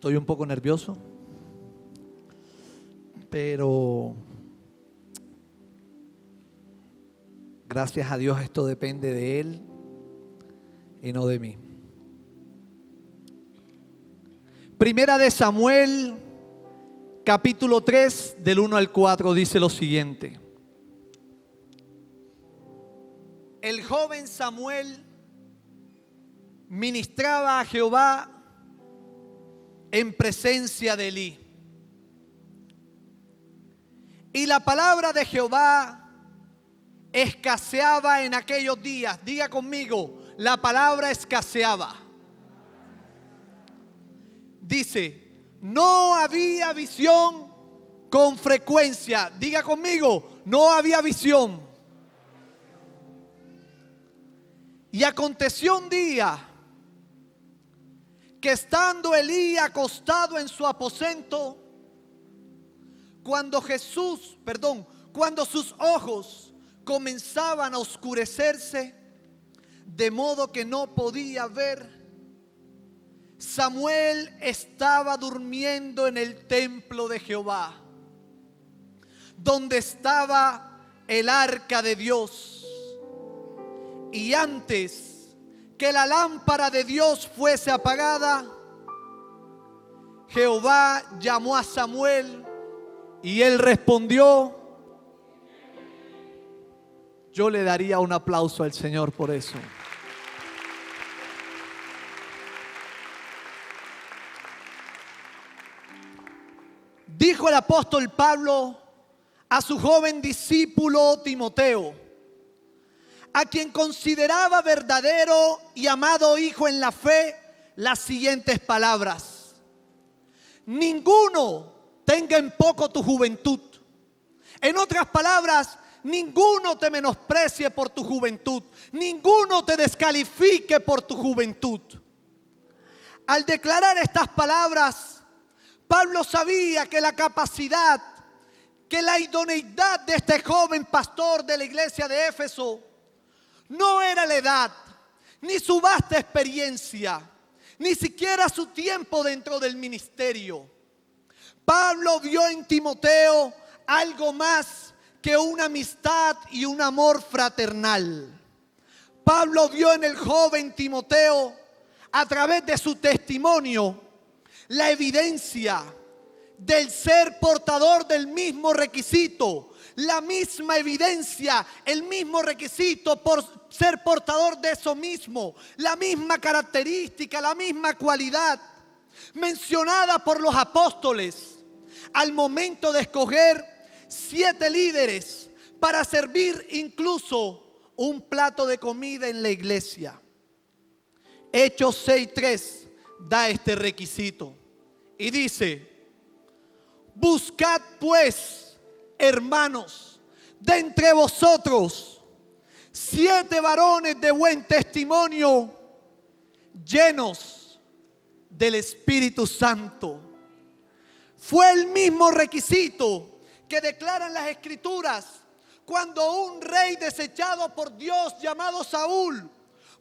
Estoy un poco nervioso, pero gracias a Dios esto depende de Él y no de mí. Primera de Samuel, capítulo 3, del 1 al 4, dice lo siguiente. El joven Samuel ministraba a Jehová en presencia de Elí. Y la palabra de Jehová escaseaba en aquellos días. Diga conmigo, la palabra escaseaba. Dice, no había visión con frecuencia. Diga conmigo, no había visión. Y aconteció un día que estando Elí acostado en su aposento, cuando sus ojos comenzaban a oscurecerse, de modo que no podía ver, Samuel estaba durmiendo en el templo de Jehová, donde estaba el arca de Dios. Y antes que la lámpara de Dios fuese apagada, Jehová llamó a Samuel y él respondió. Yo le daría un aplauso al Señor por eso. Dijo el apóstol Pablo a su joven discípulo Timoteo, a quien consideraba verdadero y amado hijo en la fe, las siguientes palabras: ninguno tenga en poco tu juventud. En otras palabras, ninguno te menosprecie por tu juventud, ninguno te descalifique por tu juventud. Al declarar estas palabras, Pablo sabía que la capacidad, que la idoneidad de este joven pastor de la iglesia de Éfeso no era la edad, ni su vasta experiencia, ni siquiera su tiempo dentro del ministerio. Pablo vio en Timoteo algo más que una amistad y un amor fraternal. Pablo vio en el joven Timoteo, a través de su testimonio, la evidencia del ser portador del mismo requisito, la misma evidencia, el mismo requisito por ser portador de eso mismo, la misma característica, la misma cualidad mencionada por los apóstoles al momento de escoger 7 líderes para servir incluso un plato de comida en la iglesia. Hechos 6:3 da este requisito y dice: buscad pues, hermanos, de entre vosotros 7 varones de buen testimonio, llenos del Espíritu Santo. Fue el mismo requisito que declaran las Escrituras cuando un rey desechado por Dios llamado Saúl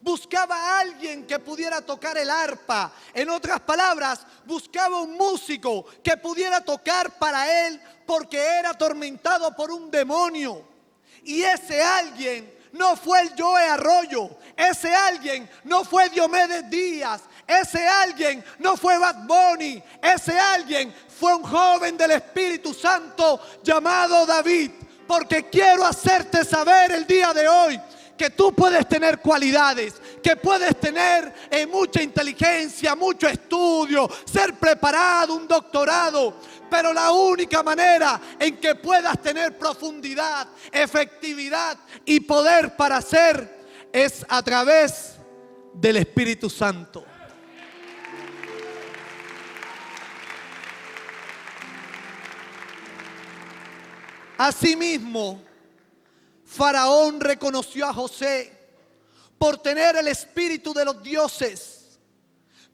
buscaba a alguien que pudiera tocar el arpa. En otras palabras, buscaba un músico que pudiera tocar para él porque era atormentado por un demonio. Y ese alguien no fue el Joe Arroyo, ese alguien no fue Diomedes Díaz, ese alguien no fue Bad Bunny, ese alguien fue un joven del Espíritu Santo llamado David. Porque quiero hacerte saber el día de hoy que tú puedes tener cualidades, que puedes tener mucha inteligencia, mucho estudio, ser preparado, un doctorado, pero la única manera en que puedas tener profundidad, efectividad y poder para hacer es a través del Espíritu Santo. Asimismo, Faraón reconoció a José por tener el espíritu de los dioses,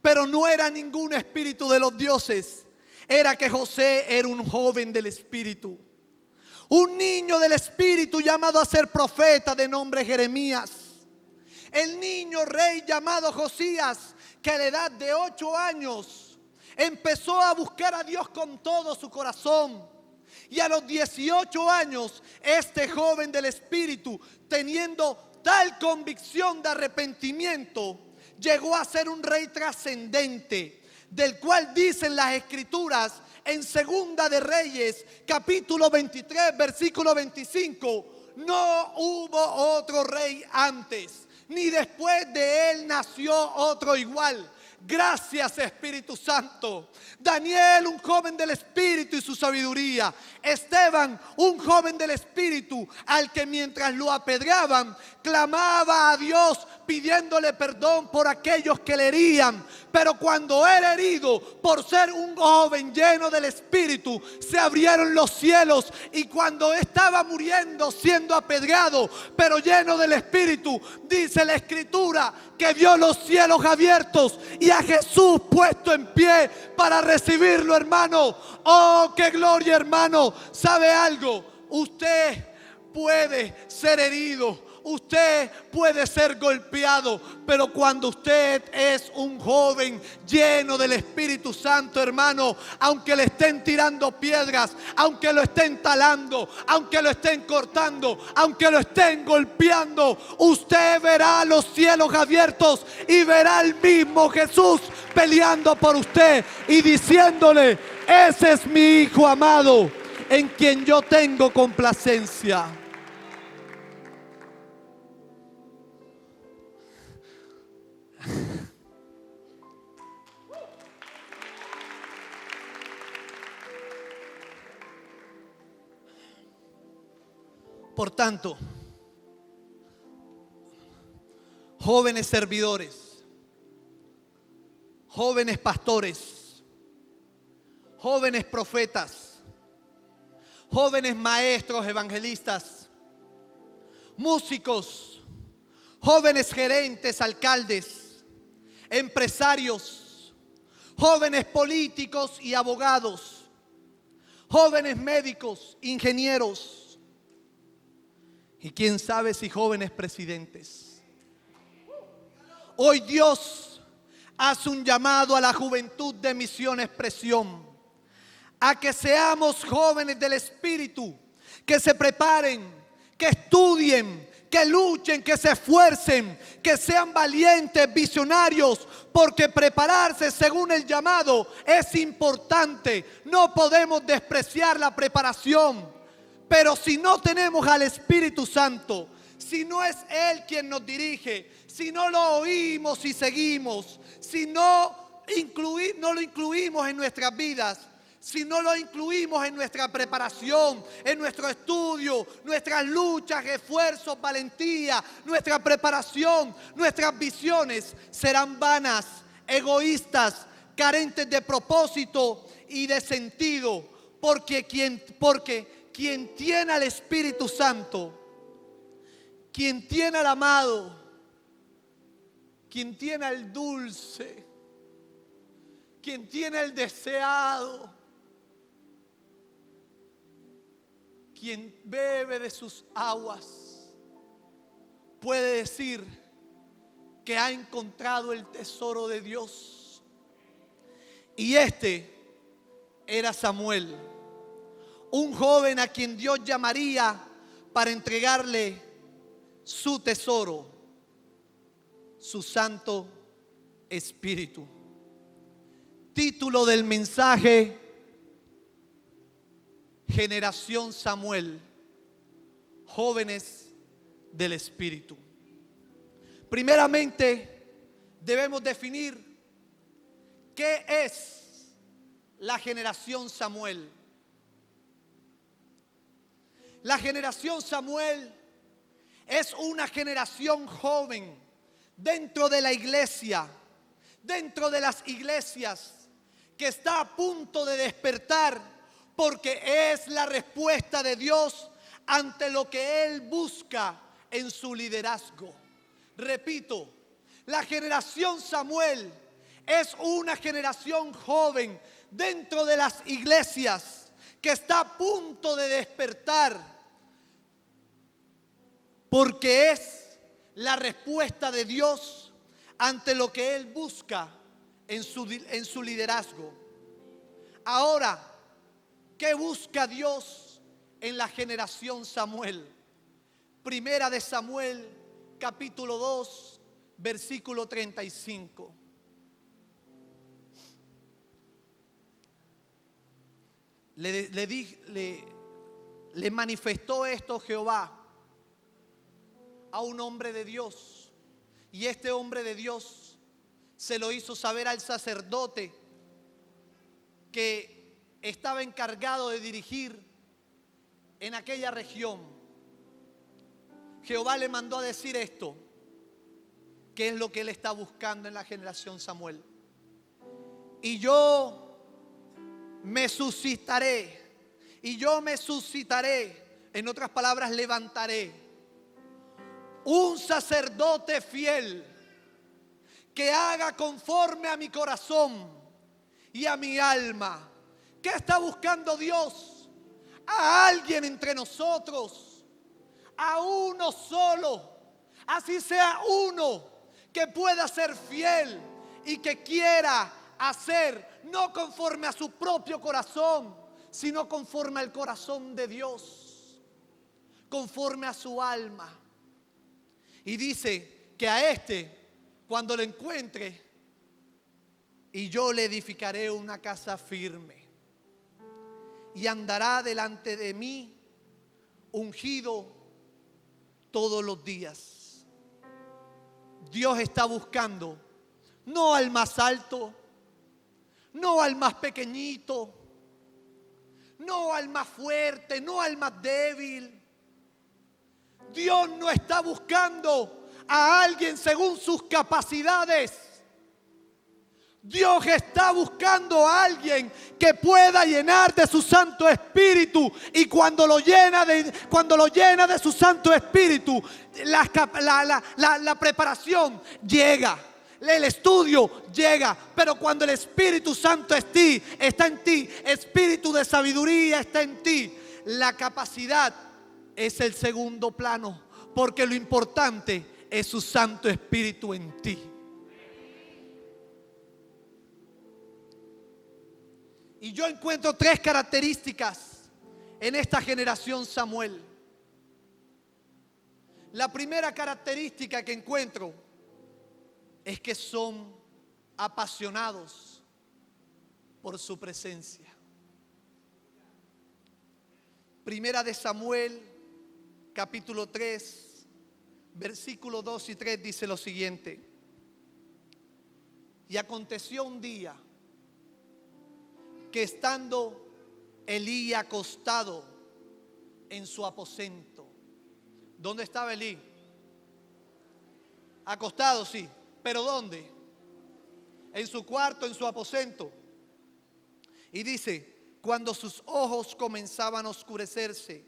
pero no era ningún espíritu de los dioses, era que José era un joven del espíritu, un niño del espíritu llamado a ser profeta de nombre Jeremías, el niño rey llamado Josías, que a la edad de 8 años Empezó a buscar a Dios con todo su corazón. Y a los 18 años, este joven del Espíritu, teniendo tal convicción de arrepentimiento, llegó a ser un rey trascendente, del cual dicen las Escrituras en Segunda de Reyes, capítulo 23, versículo 25, no hubo otro rey antes, ni después de él nació otro igual. Gracias, Espíritu Santo. Daniel, un joven del Espíritu y su sabiduría. Esteban, un joven del Espíritu, al que mientras lo apedreaban, clamaba a Dios pidiéndole perdón por aquellos que le herían. Pero cuando era herido, por ser un joven lleno del Espíritu, se abrieron los cielos. Y cuando estaba muriendo, siendo apedreado, pero lleno del Espíritu, dice la Escritura que vio los cielos abiertos y a Jesús puesto en pie para recibirlo, hermano. Oh, qué gloria, hermano. ¿Sabe algo? Usted puede ser herido. Usted puede ser golpeado, pero cuando usted es un joven lleno del Espíritu Santo, hermano, aunque le estén tirando piedras, aunque lo estén talando, aunque lo estén cortando, aunque lo estén golpeando, usted verá los cielos abiertos y verá al mismo Jesús peleando por usted y diciéndole: ese es mi Hijo amado, en quien yo tengo complacencia. Por tanto, jóvenes servidores, jóvenes pastores, jóvenes profetas, jóvenes maestros evangelistas, músicos, jóvenes gerentes, alcaldes, empresarios, jóvenes políticos y abogados, jóvenes médicos, ingenieros, y quién sabe si jóvenes presidentes. Hoy Dios hace un llamado a la juventud de Misión Expresión, a que seamos jóvenes del Espíritu, que se preparen, que estudien, que luchen, que se esfuercen, que sean valientes, visionarios, porque prepararse según el llamado es importante. No podemos despreciar la preparación. Pero si no tenemos al Espíritu Santo, si no es Él quien nos dirige, si no lo oímos y seguimos, si no lo incluimos en nuestras vidas, si no lo incluimos en nuestra preparación, en nuestro estudio, nuestras luchas, esfuerzos, valentía, nuestra preparación, nuestras visiones serán vanas, egoístas, carentes de propósito y de sentido, porque quien tiene al Espíritu Santo, quien tiene al amado, quien tiene al dulce, quien tiene el deseado, quien bebe de sus aguas, puede decir que ha encontrado el tesoro de Dios. Y este era Samuel, un joven a quien Dios llamaría para entregarle su tesoro, su Santo Espíritu. Título del mensaje: Generación Samuel, jóvenes del Espíritu. Primeramente, debemos definir qué es la generación Samuel. La generación Samuel es una generación joven dentro de la iglesia, dentro de las iglesias, que está a punto de despertar, porque es la respuesta de Dios ante lo que Él busca en su liderazgo. Repito, la generación Samuel es una generación joven dentro de las iglesias que está a punto de despertar, porque es la respuesta de Dios ante lo que Él busca en su liderazgo. Ahora, ¿qué busca Dios en la generación Samuel? Primera de Samuel, capítulo 2, versículo 35. Le manifestó esto Jehová a un hombre de Dios, y este hombre de Dios se lo hizo saber al sacerdote que estaba encargado de dirigir en aquella región. Jehová le mandó a decir esto, que es lo que él está buscando en la generación Samuel. Y yo me suscitaré, en otras palabras, levantaré un sacerdote fiel que haga conforme a mi corazón y a mi alma. ¿Qué está buscando Dios? A alguien entre nosotros, a uno solo, así sea uno, que pueda ser fiel y que quiera hacer no conforme a su propio corazón, sino conforme al corazón de Dios, conforme a su alma. Y dice que a este, cuando lo encuentre, y yo le edificaré una casa firme, y andará delante de mí ungido todos los días. Dios está buscando no al más alto, no al más pequeñito, no al más fuerte, no al más débil. Dios no está buscando a alguien según sus capacidades. Dios está buscando a alguien que pueda llenar de su Santo Espíritu, y cuando lo llena de su Santo Espíritu, la preparación llega, el estudio llega. Pero cuando el Espíritu Santo está en ti, espíritu de sabiduría está en ti, la capacidad es el segundo plano, porque lo importante es su Santo Espíritu en ti. Y yo encuentro 3 características en esta generación Samuel. La primera característica que encuentro es que son apasionados por su presencia. Primera de Samuel, capítulo 3, versículos 2 y 3 dice lo siguiente: y aconteció un día que estando Elí acostado en su aposento. ¿Dónde estaba Elí? Acostado, sí, pero ¿dónde? En su cuarto, en su aposento. Y dice, cuando sus ojos comenzaban a oscurecerse,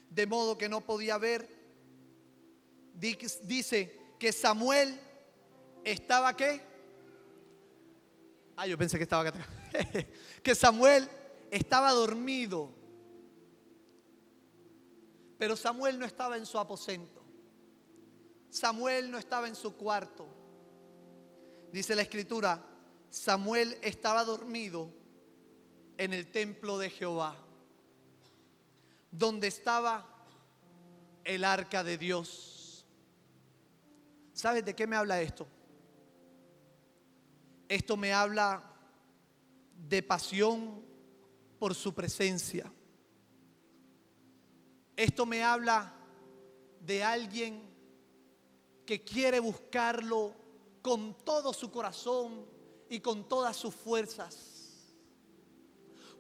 de modo que no podía ver, dice que Samuel estaba ¿qué? Yo pensé que estaba acá atrás. Que Samuel estaba dormido. Pero Samuel no estaba en su aposento. Samuel no estaba en su cuarto. Dice la escritura, Samuel estaba dormido en el templo de Jehová, donde estaba el arca de Dios. ¿Sabes de qué me habla esto? Esto me habla de pasión por su presencia. Esto me habla de alguien que quiere buscarlo con todo su corazón y con todas sus fuerzas.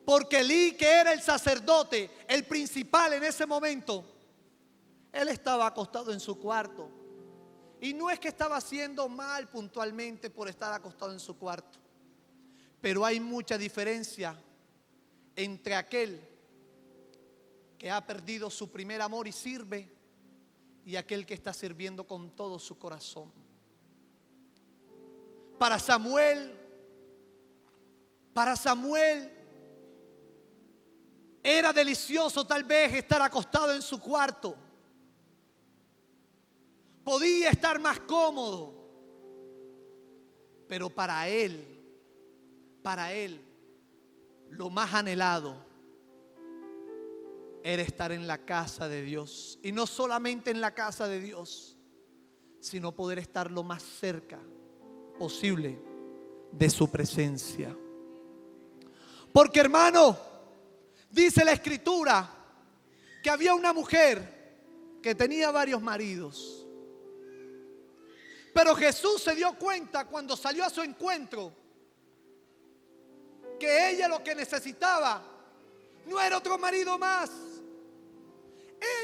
Porque Elí, que era el sacerdote, el principal en ese momento, él estaba acostado en su cuarto. Y no es que estaba haciendo mal puntualmente por estar acostado en su cuarto, pero hay mucha diferencia entre aquel que ha perdido su primer amor y sirve, y aquel que está sirviendo con todo su corazón. Para Samuel era delicioso tal vez estar acostado en su cuarto. Podía estar más cómodo, pero para él para él lo más anhelado era estar en la casa de Dios. Y no solamente en la casa de Dios, sino poder estar lo más cerca posible de su presencia. Porque, hermano, dice la Escritura que había una mujer que tenía varios maridos. Pero Jesús se dio cuenta cuando salió a su encuentro que ella lo que necesitaba no era otro marido más.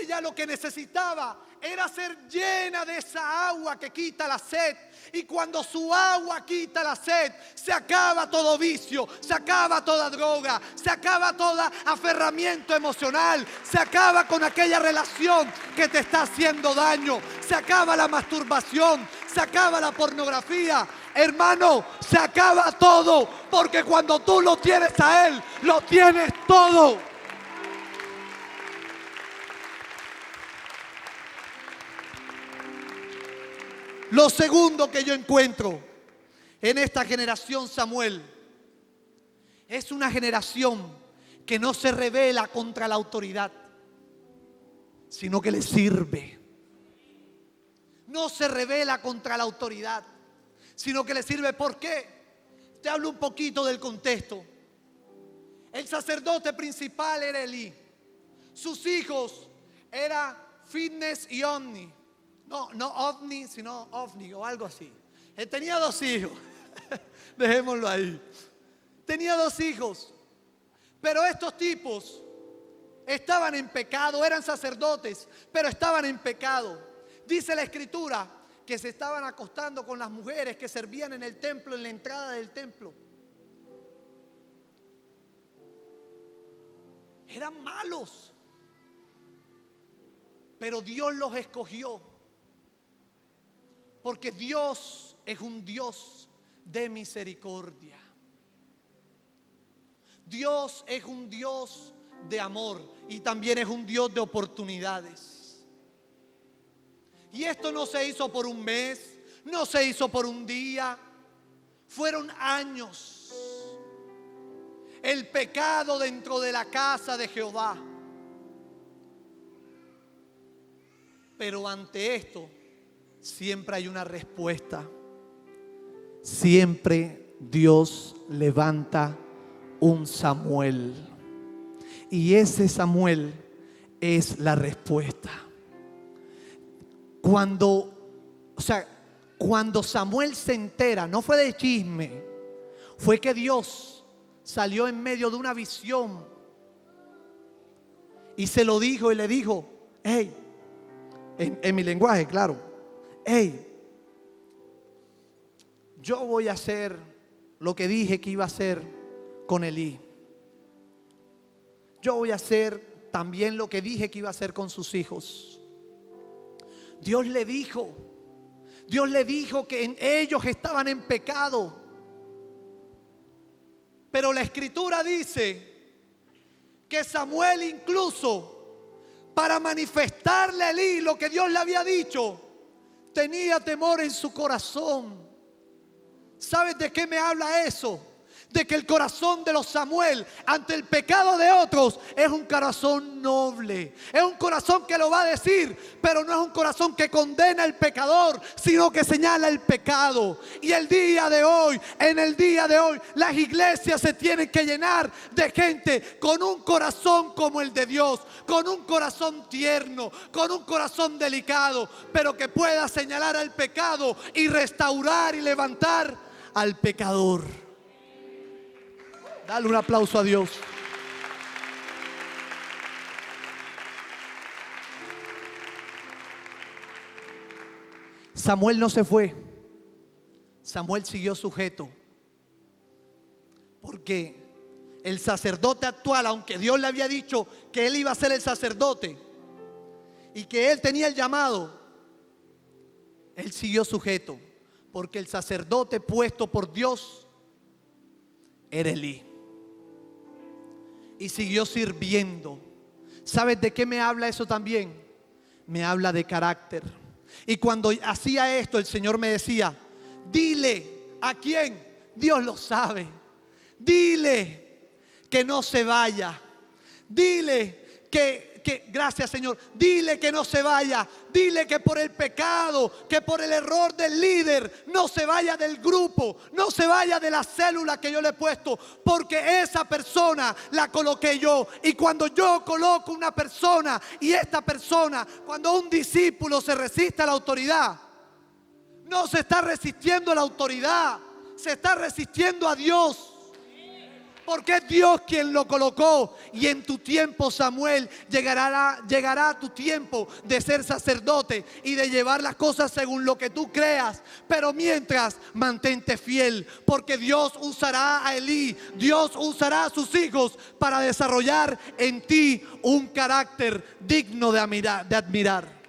Ella lo que necesitaba era ser llena de esa agua que quita la sed. Y cuando su agua quita la sed, se acaba todo vicio, se acaba toda droga, se acaba todo aferramiento emocional, se acaba con aquella relación que te está haciendo daño, se acaba la masturbación, se acaba la pornografía. Hermano, se acaba todo, porque cuando tú lo tienes a Él, lo tienes todo. Lo segundo que yo encuentro en esta generación, Samuel, es una generación que no se rebela contra la autoridad, sino que le sirve. No se rebela contra la autoridad, sino que le sirve. ¿Por qué? Te hablo un poquito del contexto. El sacerdote principal era Elí. Sus hijos eran Fitness y Omni. No ovni, sino ovni o algo así. Él tenía 2 hijos. Dejémoslo ahí. Tenía 2 hijos. Pero estos tipos estaban en pecado. Eran sacerdotes, pero estaban en pecado. Dice la Escritura que se estaban acostando con las mujeres que servían en el templo, en la entrada del templo. Eran malos. Pero Dios los escogió. Porque Dios es un Dios de misericordia. Dios es un Dios de amor y también es un Dios de oportunidades. Y esto no se hizo por un mes, no se hizo por un día, fueron años. El pecado dentro de la casa de Jehová. Pero ante esto siempre hay una respuesta. Siempre Dios levanta un Samuel. Y ese Samuel es la respuesta. Cuando Samuel se entera, no fue de chisme, fue que Dios salió en medio de una visión y se lo dijo y le dijo: hey, en mi lenguaje, claro. Hey, yo voy a hacer lo que dije que iba a hacer con Elí. Yo voy a hacer también lo que dije que iba a hacer con sus hijos. Dios le dijo que ellos estaban en pecado. Pero la Escritura dice que Samuel, incluso para manifestarle a Elí lo que Dios le había dicho, tenía temor en su corazón. ¿Sabes de qué me habla eso? De que el corazón de los Samuel ante el pecado de otros es un corazón noble. Es un corazón que lo va a decir, pero no es un corazón que condena al pecador, sino que señala el pecado. Y en el día de hoy, las iglesias se tienen que llenar de gente con un corazón como el de Dios, con un corazón tierno, con un corazón delicado, pero que pueda señalar al pecado y restaurar y levantar al pecador. Dale un aplauso a Dios. Samuel no se fue. Samuel siguió sujeto. Porque el sacerdote actual, aunque Dios le había dicho que él iba a ser el sacerdote y que él tenía el llamado, él siguió sujeto. Porque el sacerdote puesto por Dios era Elí. Y siguió sirviendo. ¿Sabes de qué me habla eso también? Me habla de carácter. Y cuando hacía esto, el Señor me decía: dile a quién, Dios lo sabe. Dile que no se vaya. Dile gracias Señor, dile que no se vaya. Dile que por el pecado, que por el error del líder, no se vaya del grupo, no se vaya de la célula que yo le he puesto, porque esa persona la coloqué yo. Y cuando yo coloco una persona, y esta persona, cuando un discípulo se resiste a la autoridad, no se está resistiendo a la autoridad, se está resistiendo a Dios. Porque es Dios quien lo colocó. Y en tu tiempo, Samuel, llegará tu tiempo de ser sacerdote y de llevar las cosas según lo que tú creas. Pero mientras, mantente fiel, porque Dios usará a Elí, Dios usará a sus hijos para desarrollar en ti un carácter digno de admirar.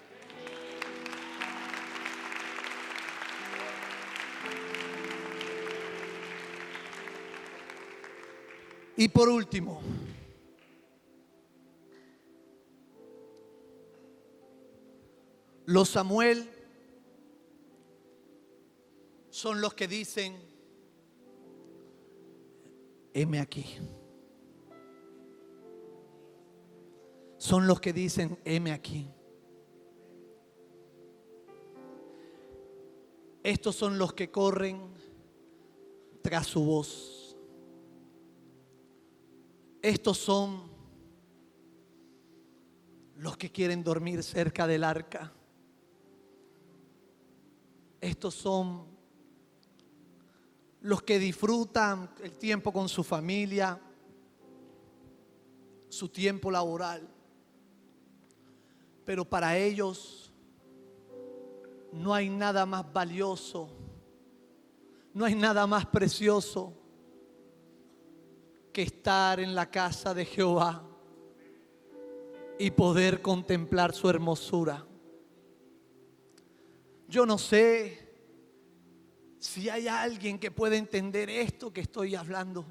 Y por último, los Samuel son los que dicen: heme aquí. Son los que dicen: heme aquí. Estos son los que corren tras su voz. Estos son los que quieren dormir cerca del arca. Estos son los que disfrutan el tiempo con su familia, su tiempo laboral. Pero para ellos no hay nada más valioso, no hay nada más precioso que estar en la casa de Jehová y poder contemplar su hermosura. Yo no sé si hay alguien que pueda entender esto que estoy hablando,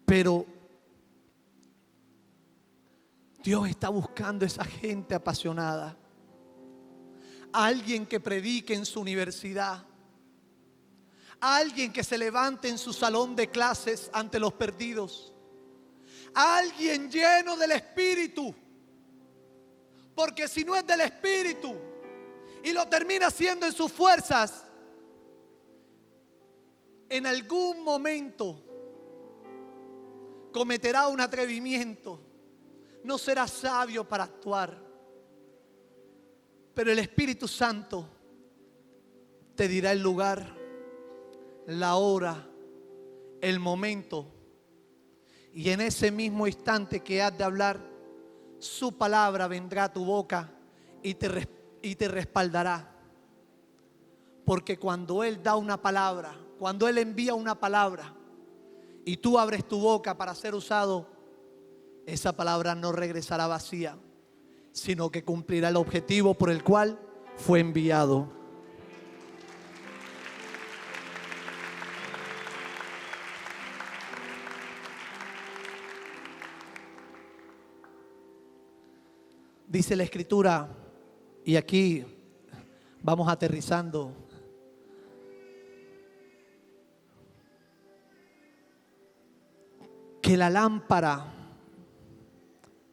pero Dios está buscando esa gente apasionada, alguien que predique en su universidad, alguien que se levante en su salón de clases ante los perdidos, alguien lleno del Espíritu, porque si no es del Espíritu y lo termina haciendo en sus fuerzas, en algún momento cometerá un atrevimiento, no será sabio para actuar. Pero el Espíritu Santo te dirá el lugar, la hora, el momento, y en ese mismo instante que has de hablar, su palabra vendrá a tu boca y te respaldará. Porque cuando Él da una palabra, cuando Él envía una palabra y tú abres tu boca para ser usado, esa palabra no regresará vacía, sino que cumplirá el objetivo por el cual fue enviado. Dice la Escritura, y aquí vamos aterrizando, que la lámpara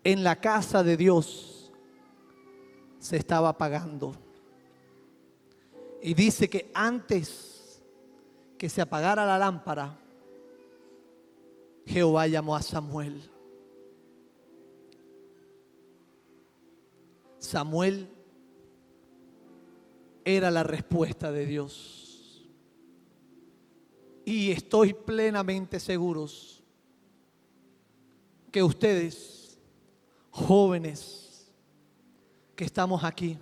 en la casa de Dios se estaba apagando. Y dice que antes que se apagara la lámpara, Jehová llamó a Samuel. Samuel era la respuesta de Dios. Y estoy plenamente seguros que ustedes, jóvenes que estamos aquí,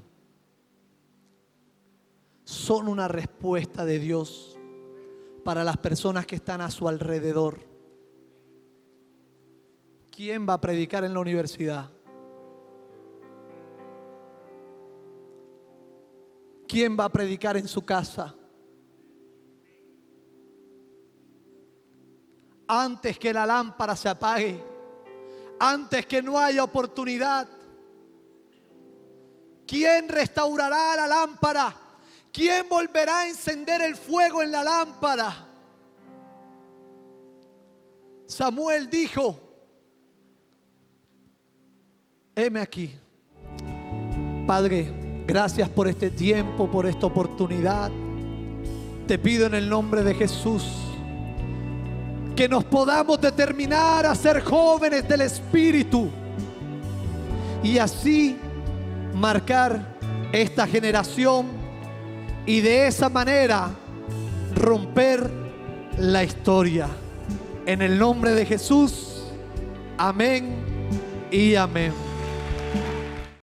son una respuesta de Dios para las personas que están a su alrededor. ¿Quién va a predicar en la universidad? ¿Quién va a predicar en su casa? Antes que la lámpara se apague, antes que no haya oportunidad, ¿quién restaurará la lámpara? ¿Quién volverá a encender el fuego en la lámpara? Samuel dijo: heme aquí. Padre, gracias por este tiempo, por esta oportunidad. Te pido en el nombre de Jesús que nos podamos determinar a ser jóvenes del Espíritu y así marcar esta generación y de esa manera romper la historia. En el nombre de Jesús, amén y amén.